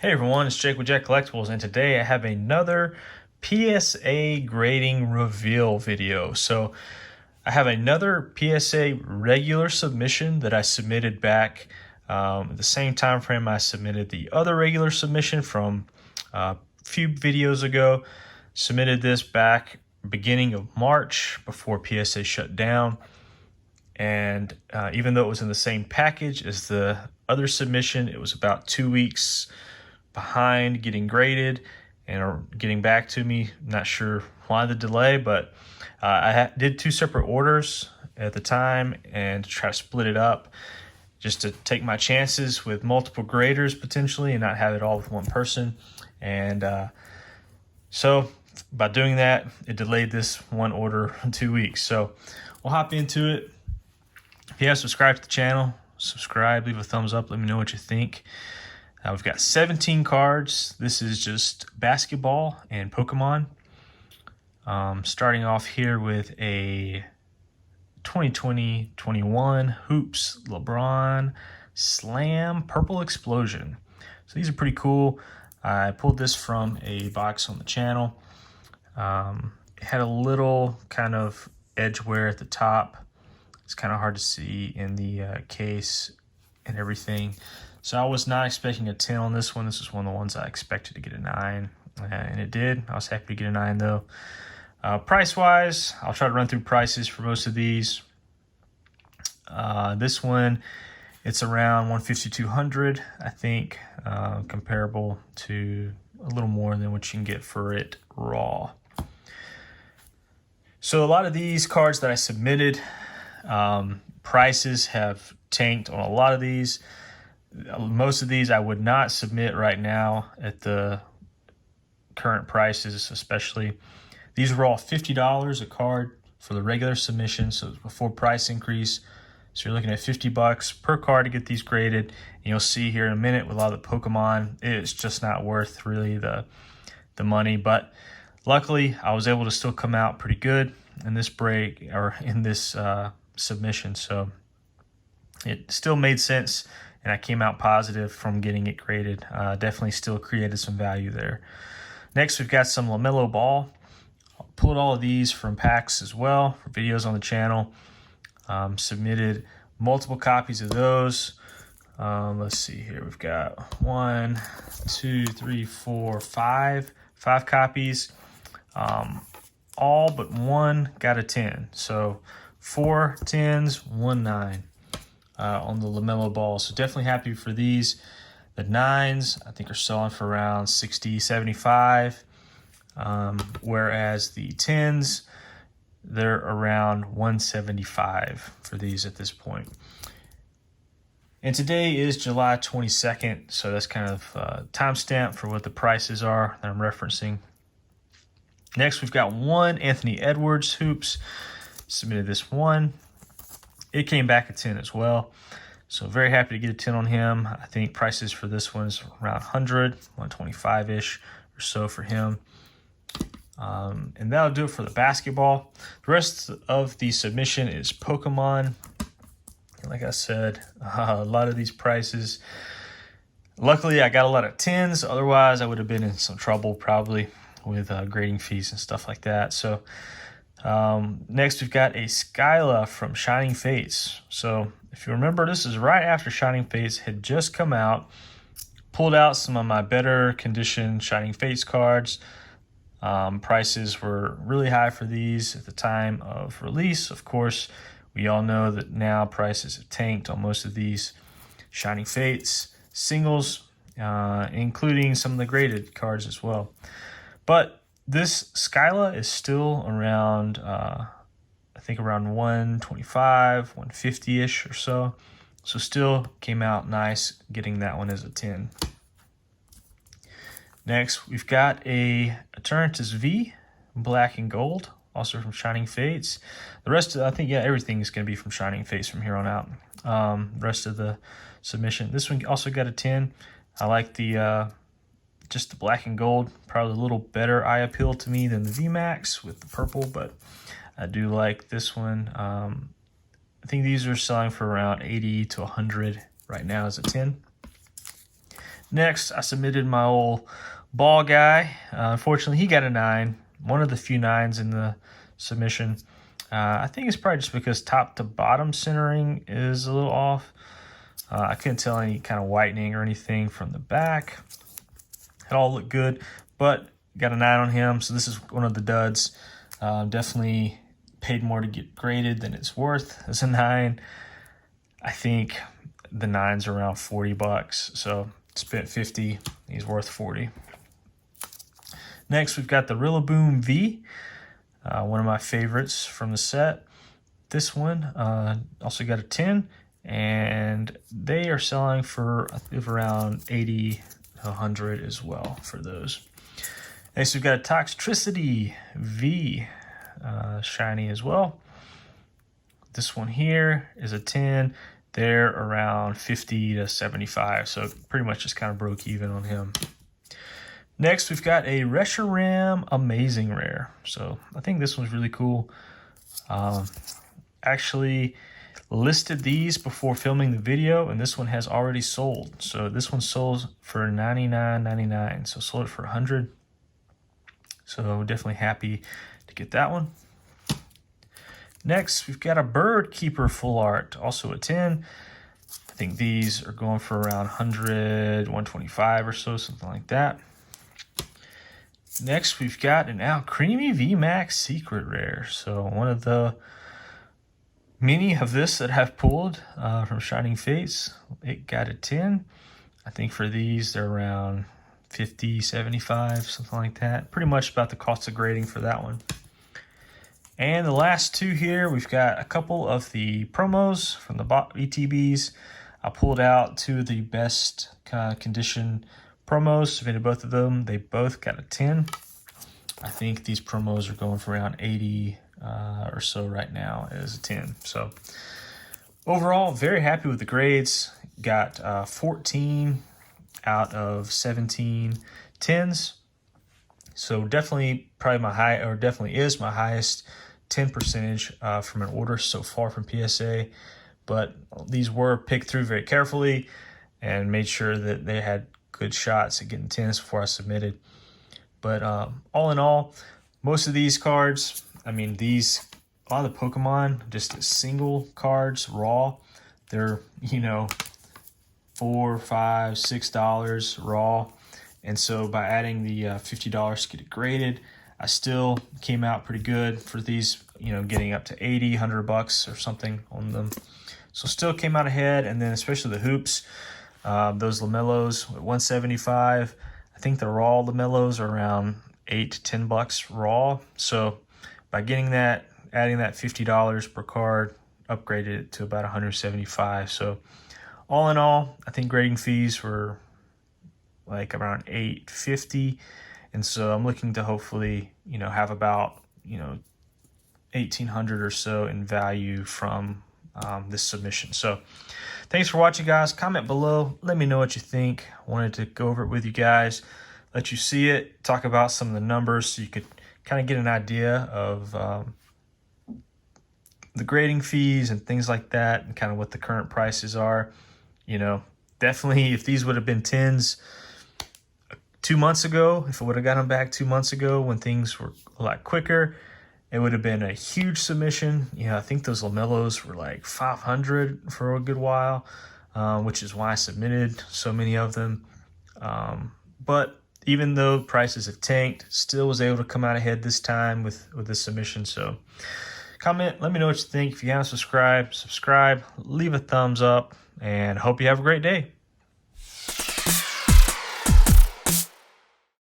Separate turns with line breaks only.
Hey everyone, it's Jake with Jack Collectibles, and today I have another PSA grading reveal video. So I have another PSA regular submission that I submitted back at the same time frame I submitted the other regular submission from a few videos ago. Submitted this back beginning of March before PSA shut down. And even though it was in the same package as the other submission, it was about 2 weeks behind getting graded and getting back to me. Not sure why the delay, but I did two separate orders at the time and to try to split it up just to take my chances with multiple graders potentially and not have it all with one person. And so by doing that, it delayed this one order 2 weeks. So we'll hop into it. If you have subscribed to the channel, subscribe, leave a thumbs up, let me know what you think. We've got 17 cards. This is just basketball and Pokemon. Starting off here with a 2020-21 Hoops LeBron Slam Purple Explosion. So these are pretty cool. I pulled this from a box on the channel. It had a little kind of edge wear at the top. It's kind of hard to see in the case and everything. So I was not expecting a 10 on this one. This is one of the ones I expected to get a 9, and it did. I was happy to get a 9 though. Price-wise, I'll try to run through prices for most of these. This one, it's around $150-$200, I think, comparable to a little more than what you can get for it raw. So a lot of these cards that I submitted, prices have tanked on a lot of these. Most of these I would not submit right now at the current prices, especially. These were all $50 a card for the regular submission, so before price increase. So you're looking at $50 per card to get these graded. And you'll see here in a minute with a lot of the Pokemon, it's just not worth really the money. But luckily, I was able to still come out pretty good in this break or in this submission. So it still made sense. And I came out positive from getting it graded. Definitely still created some value there. Next, we've got some LaMelo Ball. I'll pulled all of these from packs as well for videos on the channel. Submitted multiple copies of those. Let's see here. We've got 1, 2, 3, 4, 5 copies. All but one got a 10. So 4 10s, 1 9. On the LaMelo Ball. So definitely happy for these. The 9s I think are selling for around $60, $75, whereas the 10s, they're around $175 for these at this point. And today is July 22nd, so that's kind of timestamp for what the prices are that I'm referencing. Next, we've got one Anthony Edwards Hoops. Submitted this one. It came back at 10 as well. So very happy to get a 10 on him. I think prices for this one is around 100, 125-ish or so for him. And that'll do it for the basketball. The rest of the submission is Pokemon. And like I said, a lot of these prices. Luckily, I got a lot of 10s. Otherwise, I would have been in some trouble probably with grading fees and stuff like that. So next, we've got a Skyla from Shining Fates. So if you remember, this is right after Shining Fates had just come out. Pulled out some of my better condition Shining Fates cards. Prices were really high for these at the time of release. Of course, we all know that now prices have tanked on most of these Shining Fates singles, including some of the graded cards as well. But this Skyla is still around, I think around 125, 150-ish or so. So still came out nice getting that one as a 10. Next, we've got a Eternatus V, black and gold, also from Shining Fates. The rest of, I think, yeah, everything is going to be from Shining Fates from here on out. The rest of the submission. This one also got a 10. I like the just the black and gold, probably a little better eye appeal to me than the VMAX with the purple, but I do like this one. I think these are selling for around 80 to 100 right now as a 10. Next, I submitted my old ball guy. Unfortunately, he got a 9, one of the few 9s in the submission. I think it's probably just because top to bottom centering is a little off. I couldn't tell any kind of whitening or anything from the back. It all looked good, but got a 9 on him, so this is one of the duds. Definitely paid more to get graded than it's worth as a 9. I think the 9's around $40, so spent 50. He's worth 40. Next, we've got the Rillaboom V, one of my favorites from the set. This one also got a 10, and they are selling for I believe around 80 to 100 as well for those. Next, we've got a Toxtricity V, shiny as well. This one here is a 10. They're around 50 to 75, so pretty much just kind of broke even on him. Next, we've got a Reshiram Amazing Rare. So I think this one's really cool. Actually listed these before filming the video, and this one has already sold. So this one sold for $99.99. So sold it for $100. So definitely happy to get that one. Next, we've got a Bird Keeper Full Art, also a 10. I think these are going for around 100, 125 or so, something like that. Next, we've got an Alcremie VMAX Secret Rare. So one of the many of this that I've pulled from Shining Fates. It got a 10. I think for these, they're around 50, 75, something like that. Pretty much about the cost of grading for that one. And the last two here, we've got a couple of the promos from the ETBs. I pulled out two of the best condition promos, submitted both of them. They both got a 10. I think these promos are going for around 80 or so right now as a 10. So overall, very happy with the grades. Got 14 out of 17 10s. So definitely probably definitely is my highest 10 percentage from an order so far from PSA. But these were picked through very carefully and made sure that they had good shots at getting 10s before I submitted. But all in all, most of these cards, I mean, a lot of the Pokemon, just single cards, raw, they're, $4, $5, $6 raw. And so by adding the $50 to get it graded, I still came out pretty good for these, getting up to 80, $100 or something on them. So still came out ahead. And then especially the hoops, those Lamellos at $175. I think the raw Lamellos are around $8 to $10 raw. So by getting that, adding that $50 per card, upgraded it to about $175. So all in all, I think grading fees were like around $850, and so I'm looking to hopefully have about $1,800 or so in value from this submission. So thanks for watching, guys. Comment below, let me know what you think. I wanted to go over it with you guys, let you see it, talk about some of the numbers so you could kind of get an idea of the grading fees and things like that, and kind of what the current prices are. Definitely if these would have been 10s 2 months ago, if I would have got them back 2 months ago when things were a lot quicker, it would have been a huge submission. I think those Lamellos were like 500 for a good while, which is why I submitted so many of them. But even though prices have tanked, still was able to come out ahead this time with this submission. So comment, let me know what you think. If you haven't subscribed, subscribe, leave a thumbs up, and hope you have a great day.